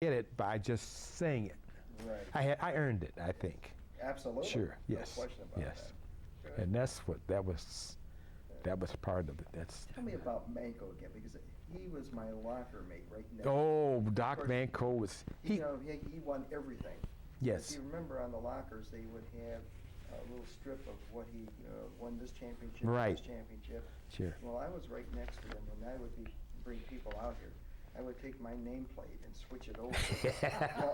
get it by just saying it. Right. I earned it, I think. Absolutely. Sure. Yes. No question about yes. that. Good. And that's what that was part of it. That's. Tell me about Manco again, because he was my locker mate right now. Oh, Doc Manco was he won everything. Yes. If you remember on the lockers, they would have a little strip of what he won this championship, right. this championship. Sure. Well, I was right next to him, and I would bring people out here. I would take my nameplate and switch it over,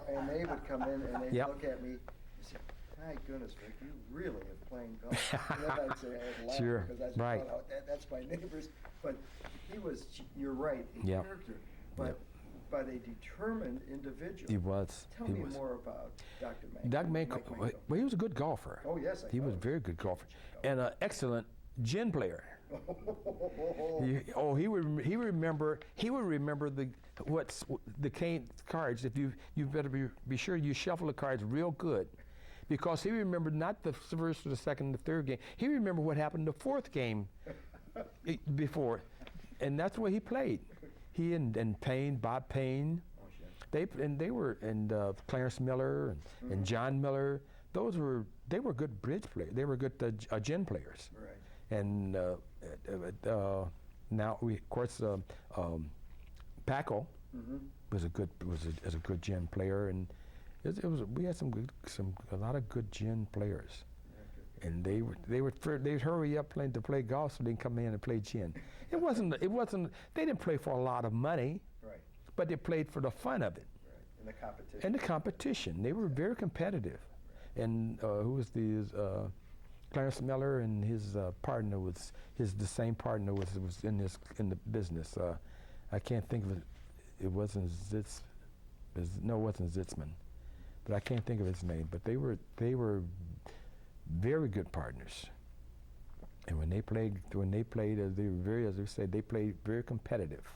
and they would come in and they'd look at me and say, "My goodness, Rick, you really are playing golf." And then I'd say, I'd laugh because I thought, oh, that's my neighbors. But he was, you're right, a character, but a determined individual. He was. Tell me more about Dr. Manco. Dr. Manco, well, he was a good golfer. Oh, yes, he was a very good golfer, and an excellent gin player. He would remember the cane cards. If you better be sure you shuffle the cards real good, because he remembered not the first or the second, the third game. He remembered what happened the fourth game before, and that's where he played. He and Payne, Bob Payne, they were Clarence Miller and John Miller. They were good bridge players. They were good gin players. Right. And now of course Paco was a good gin player, and we had a lot of good gin players, and they'd hurry up to play golf so they can come in and play gin. It wasn't they didn't play for a lot of money, right? But they played for the fun of it. Right. And the competition. And the competition, they were very competitive. Right. And who was the Clarence Miller, and his partner was the same partner was in the business. I can't think of it. It wasn't no, it wasn't Zitzman, but I can't think of his name. But they were very good partners. And when they played, they were very, as we said, they played very competitive.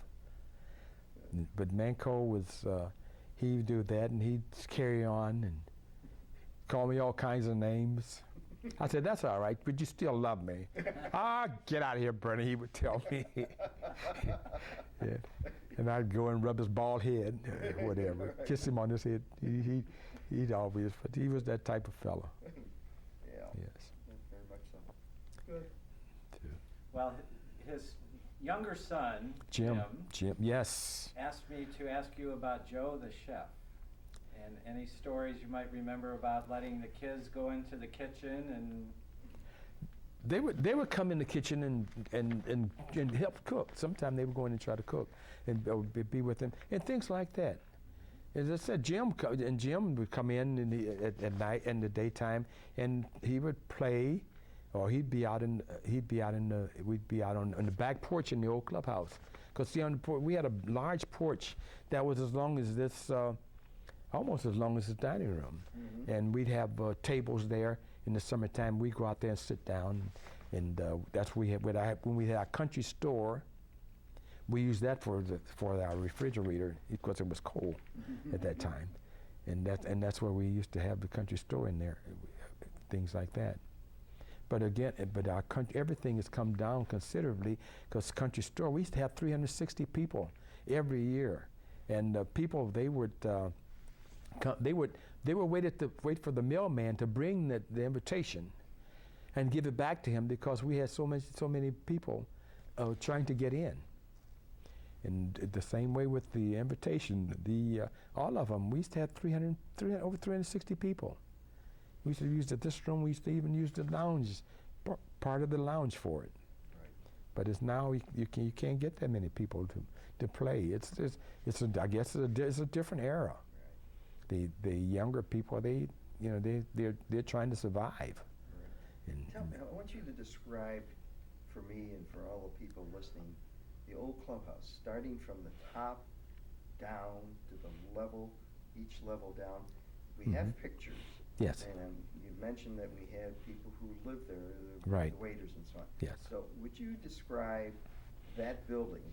But Manco was he'd do that, and he'd carry on and call me all kinds of names. I said, "That's all right, but you still love me." Get out of here, Bernie, he would tell me. Yeah. And I'd go and rub his bald head, whatever, kiss him on his head. He'd always, but he was that type of fellow. Yeah. Yes. Very much so. Good. Well, his younger son, Jim, yes, asked me to ask you about Joe the chef. And any stories you might remember about letting the kids go into the kitchen and they would come in the kitchen and help cook. Sometimes they would go in and try to cook and be with them and things like that. As I said, Jim would come in at night in the daytime, and he would play, or we'd be out on the back porch in the old clubhouse. Because see, on the we had a large porch that was as long as this. Almost as long as the dining room. And we'd have tables there in the summertime. We'd go out there and sit down, and that's when we had our country store. We used that for our refrigerator because it was cold at that time, and that's where we used to have the country store in there, things like that. But again, our everything has come down considerably because country store, we used to have 360 people every year, and people they would wait for the mailman to bring the invitation and give it back to him because we had so many people trying to get in. And the same way with the invitation, all of them, we used to have over 360 people. We used to use this room. We used to even use the lounge, part of the lounge for it. Right. But it's now you can't get that many people to play. I guess it's a different era. The younger people, they're trying to survive. Right. Tell me, I want you to describe for me and for all the people listening the old clubhouse, starting from the top down to the level, each level down. We have pictures. Yes. And you mentioned that we had people who lived there, right. The waiters and so on. Yes. So would you describe that building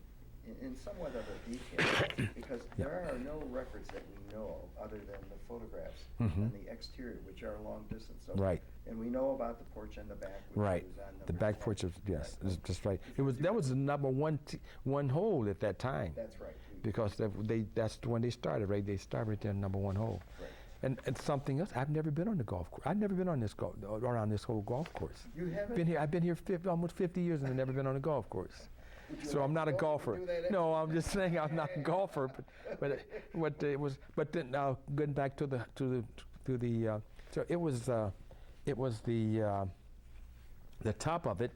in somewhat of a detail, because there are no records that we know of other than the photographs on the exterior, which are long distance. So, right. And we know about the porch on the back. Which right. was on the back porch, yes, right. That's right. That was the number one hole at that time. That's right. because that's when they started, right? They started right there in number 1 hole. Right. And something else, I've never been on the golf course. I've never been on this around this whole golf course. You haven't? Been here. I've been here almost 50 years and I've never been on a golf course. Would you So like I'm not to a go golfer. and do that No, I'm just saying I'm not a golfer. But what it was. But then now getting back to the so it was the top of it.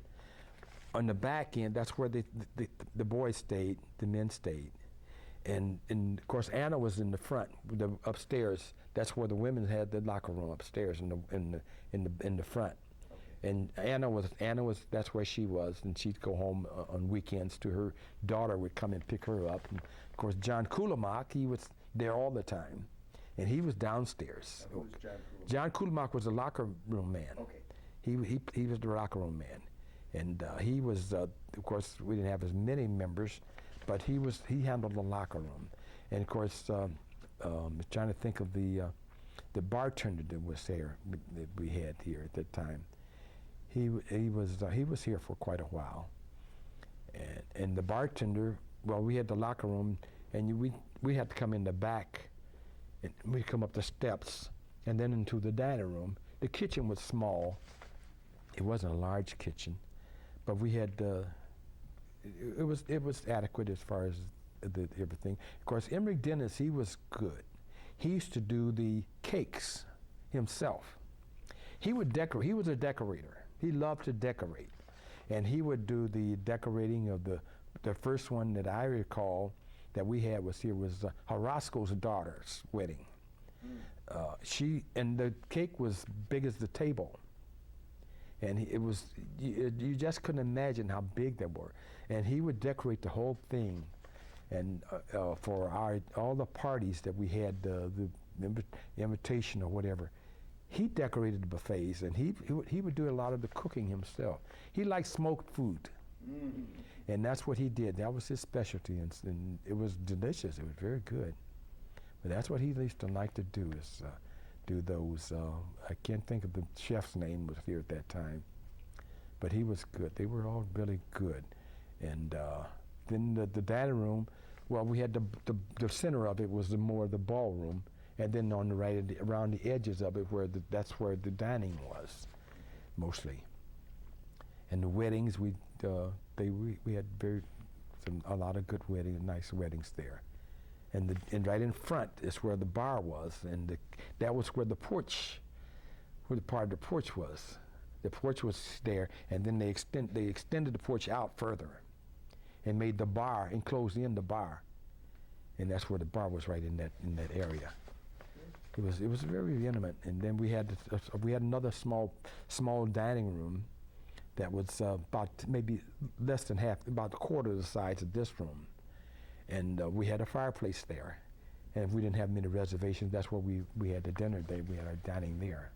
On the back end, that's where the boys stayed, the men stayed, and of course Anna was in the front, the upstairs. That's where the women had the locker room upstairs in the front. And Anna was that's where she was, and she'd go home on weekends to her daughter would come and pick her up. And of course John Kulimak, he was there all the time, and he was downstairs. Who's John Kulimak? John Kulimak was the locker room man. Okay. He was the locker room man. And he was, of course, we didn't have as many members, but he handled the locker room. And of course, trying to think of the bartender that was there that we had here at that time. He was here for quite a while. And the bartender, well, we had the locker room, and we had to come in the back, and we come up the steps, and then into the dining room. The kitchen was small. It wasn't a large kitchen. But we had, it was adequate as far as everything. Of course, Emmerich Dennis, he was good. He used to do the cakes himself. He would decorate. He was a decorator. He loved to decorate, and he would do the decorating of the first one that I recall that we had was Horosco's daughter's wedding. And the cake was big as the table. And you just couldn't imagine how big they were. And he would decorate the whole thing, and for all the parties that we had, the invitation or whatever, he decorated the buffets, and he would do a lot of the cooking himself. He liked smoked food, and that's what he did. That was his specialty, and it was delicious. It was very good. But that's what he used to like to do is. Do those. I can't think of the chef's name was here at that time, but he was good. They were all really good. And then the dining room, well, we had the center of it was more of the ballroom, and then on the right, around the edges of it, that's where the dining was, mostly. And the weddings, we had a lot of good weddings, nice weddings there. And right in front is where the bar was, and that was where the porch, where the part of the porch was. The porch was there, and then they extended the porch out further, and made the bar, enclosed in the bar, and that's where the bar was, right in that area. It was very intimate. And then we had another small dining room that was about maybe less than half, about a quarter of the size of this room. And we had a fireplace there. And if we didn't have many reservations, that's where we had the dinner there. We had our dining there.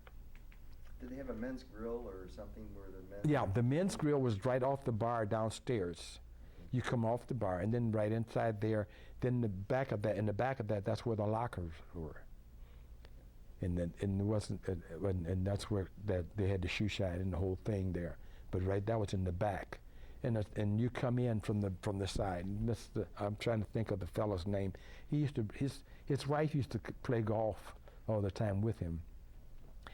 Did they have a men's grill or something where the men? Yeah, the men's grill was right off the bar downstairs. You come off the bar, and then right inside there, then in the back of that, that's where the lockers were. And it wasn't, and that's where they had the shoe shine and the whole thing there. But that was in the back. And you come in from the side. I'm trying to think of the fellow's name. His wife used to play golf all the time with him,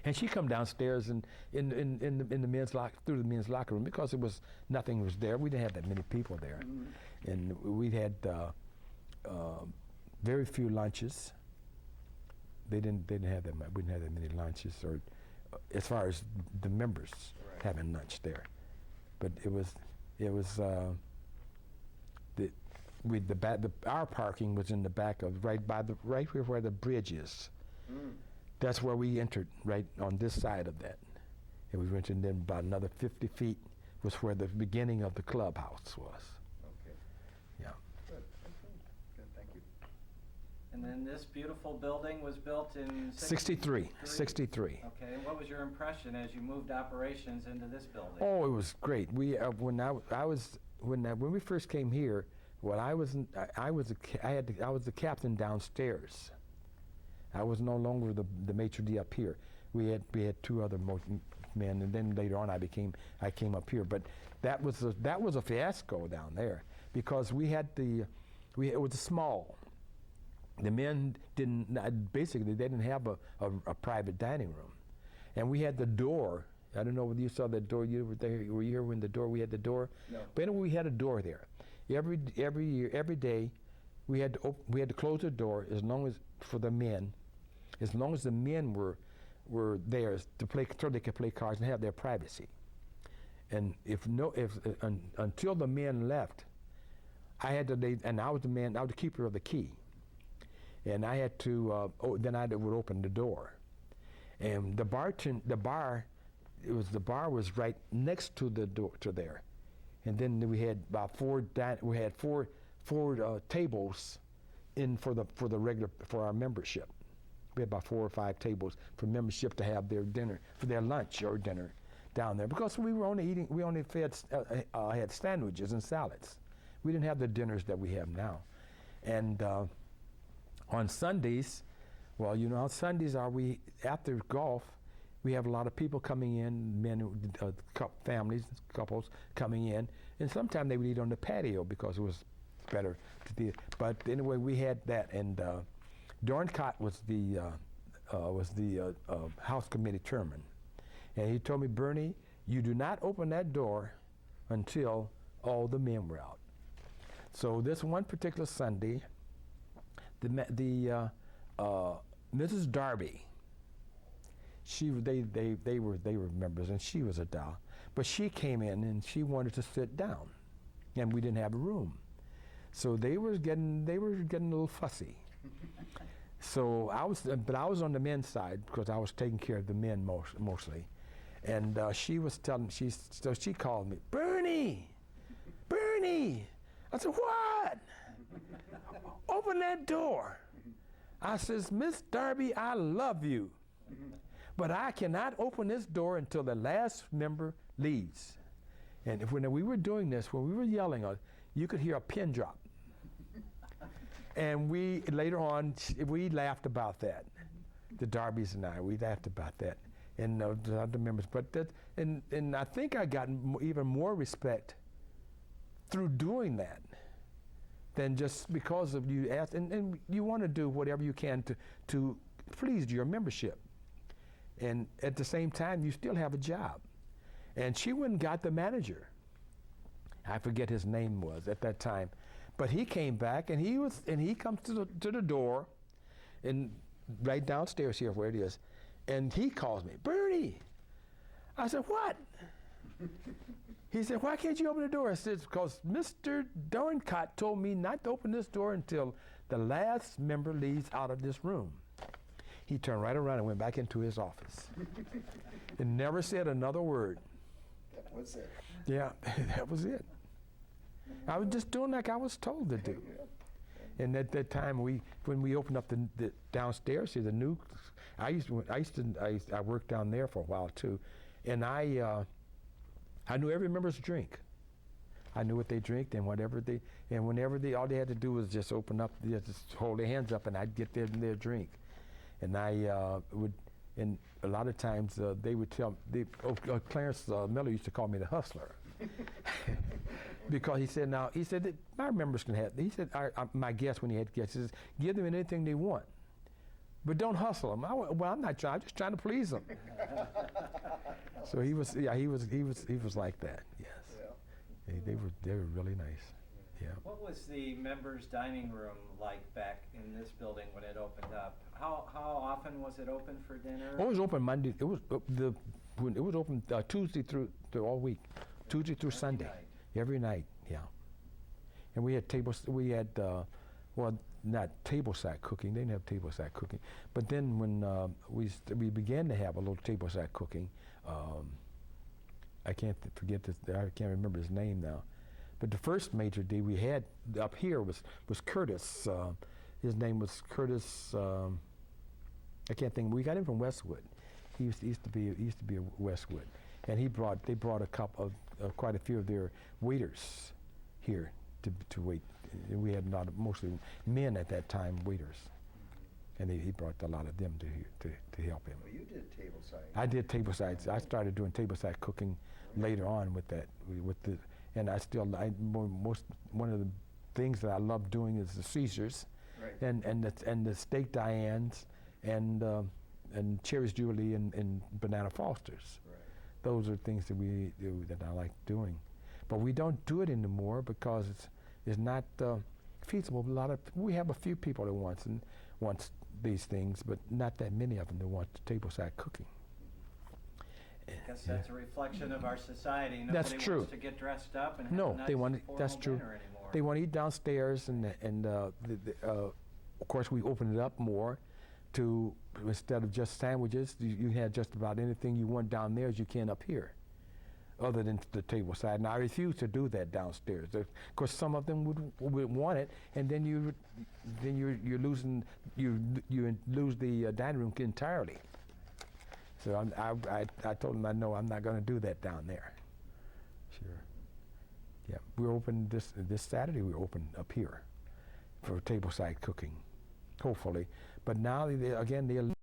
and she come downstairs and in the men's through the men's locker room because nothing was there. We didn't have that many people there, and we had very few lunches. They didn't have that much. We didn't have that many lunches, or as far as the members having lunch there, but it was. Our parking was in the back of right where the bridge is. That's where we entered, right on this side of that, and we went in. Then about another 50 feet was where the beginning of the clubhouse was. Okay. Yeah. Good. Good. Thank you. And then this beautiful building was built in 63. 63. Okay, and what was your impression as you moved operations into this building? Oh, it was great. We when we first came here, I was the captain downstairs. I was no longer the maitre d' up here. We had two other men, and then later on I came up here. But that was a fiasco down there because we had it was small. The men basically they didn't have a private dining room, and we had the door. I don't know whether you saw that door. You were there. Were you here when we had the door? No. But anyway, we had a door there. Every year, every day, we had to close the door as long as for the men, as long as the men were there to play, so they could play cards and have their privacy. And until the men left, I was the keeper of the key, and I had to. Then I would open the door, and the bar was right next to the door to there, and then we had about four tables in for our membership. We had about 4 or 5 tables for membership to have their dinner, for their lunch or dinner down there, because we only had sandwiches and salads. We didn't have the dinners that we have now. And on Sundays, well, you know how Sundays are. After golf, we have a lot of people coming in, men, families, couples coming in, and sometimes they would eat on the patio because it was better to do. But anyway, we had that, and Dorncott was the House Committee Chairman, and he told me, Bernie, you do not open that door until all the men were out. So this one particular Sunday, Mrs. Darby, they were members, and she was a doll, but she came in and she wanted to sit down, and we didn't have a room, so they were getting a little fussy. So I was on the men's side because I was taking care of the men mostly, and she called me, Bernie. I said, what? Open that door. I says, Miss Darby, I love you, but I cannot open this door until the last member leaves. And when we were doing this, when we were yelling, you could hear a pin drop. And later on, we laughed about that. The Darbys and I, we laughed about that. And the other members, and I think I got even more respect through doing that than just because of you asked, and you want to do whatever you can to please your membership. And at the same time, you still have a job. And she went and got the manager. I forget his name was at that time, but he came back and he comes to the door, and right downstairs here where it is, and he calls me, Bernie. I said, what? He said, why can't you open the door? I said, because Mr. Dorncott told me not to open this door until the last member leaves out of this room. He turned right around and went back into his office and never said another word. That was it. Yeah, that was it. I was just doing like I was told to do. And at that time, when we opened up the downstairs here, I worked down there for a while too, and I knew every member's drink. I knew what they drank and whenever all they had to do was just open up, just hold their hands up, and I'd get their drink. And and a lot of times they would tell me, Clarence Miller used to call me the hustler. Because he said that my members can have, he said, my guests, when he had guests, he says, give them anything they want, but don't hustle them. I'm not trying, I'm just trying to please them. So he was like that, yes. Yeah. They were really nice, yeah. What was the members' dining room like back in this building when it opened up? How often was it open for dinner? It was open Monday. It was open Tuesday through all week, Tuesday through Sunday. Night. Every night, yeah. And we had not table side cooking. They didn't have table side cooking. But then when we began to have a little table side cooking, I can't remember his name now. But the first major day we had up here was Curtis. His name was Curtis. I can't think. We got him from Westwood. He used to be a Westwood, and they brought quite a few of their waiters here to wait. And we had mostly men at that time, waiters, and he brought a lot of them to help him. Well, you did tableside. I did tablesides. I started doing tableside cooking later on with that. And one of the things that I love doing is the Caesars, Right. and the steak Dianes, and Cherry's Jubilee and Banana Fosters. Right. Those are things that we do that I like doing, but we don't do it anymore because it's not feasible. We have a few people that wants these things, but not that many of them that want tableside cooking. I guess that's a reflection of our society. That's Nobody true. wants to get dressed up and have No, a nice they want. That's formal true. dinner anymore. They want to eat downstairs, and of course we open it up more to, instead of just sandwiches, you had just about anything you want down there as you can up here, other than the table side. Now I refuse to do that downstairs. Of course, some of them would want it, and then you're losing you lose the dining room entirely. So I told them I'm not going to do that down there. Sure. Yeah, we're open this Saturday. We're open up here for tableside cooking, hopefully. But now they're